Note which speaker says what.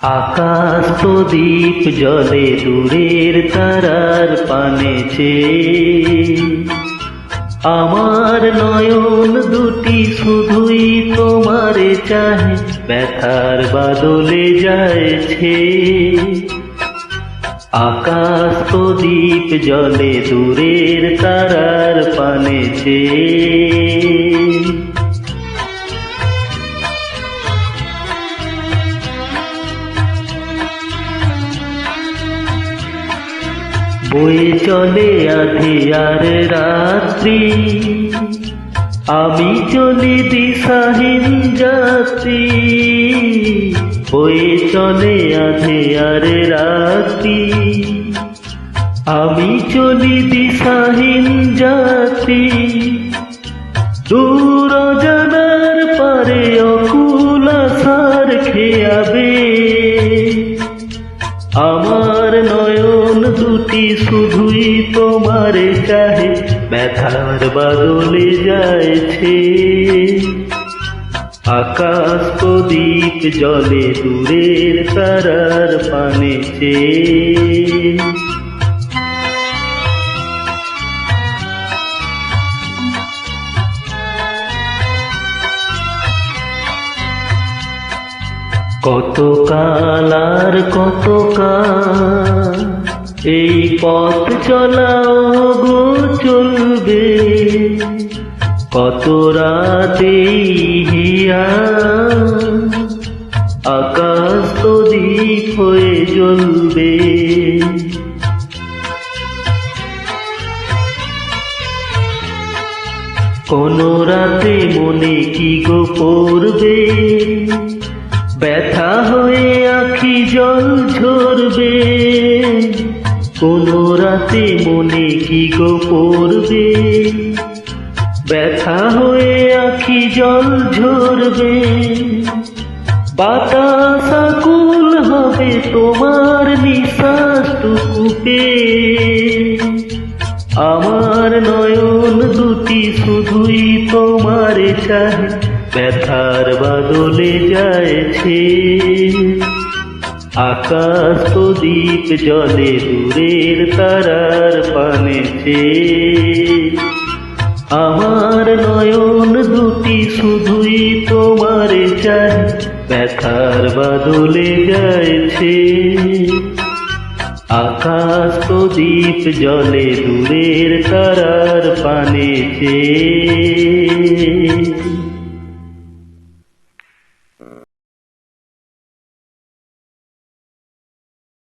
Speaker 1: আকাশ প্রদীপ জলে দূরের তারার পানেছে। আমার নয়ন দুটি শুধুই তোমারে চাহে, ব্যথার বাদলে যায়ছে। আকাশ প্রদীপ জলে দূরের তারার পানেছে। বয়ে চলে আঁধিয়ার রাত্রি, আমি চলি দিশাহীন যাত্রী। বয়ে চলে আঁধিয়ার রাত্রি, আমি চলি দিশাহীন যাত্রী। দূর জানার পারে অকুল আশার খেয়াবে, আমার নয়ন দুটি শুধুই তোমারে চাহে, ব্যথার বাদলে যায়ছে। আকাশ প্রদীপ জলে দূরের তারার পানেছে। কত কাল আর কত কাল এই পথ চলাও গো চলবে, কত রাতে হিয়া আকাশ প্রদীপ হয়ে জ্বলবে। কোন রাতে মনে কি গো পড়বে, ব্যথা হয়ে আখি জল ঝরবে। কোন রাতে মনে কি গো পড়বে, ব্যথা হয়ে আখি জল ঝরবে। বাতাস আকুল হবে তোমার নিঃশ্বাসটুকু পেয়ে, আমার নয়ন দুটি শুধুই তোমারে চাহে, ব্যথার বাদলে যায়ছে। আকাশ প্রদীপ জলে দূরের তারার পানেছে। আমার নয়ন দুটি শুধুই তোমারে চাহে, ব্যথার বাদলে যায়ছে। আকাশ প্রদীপ জলে দূরের তারার পানেছে।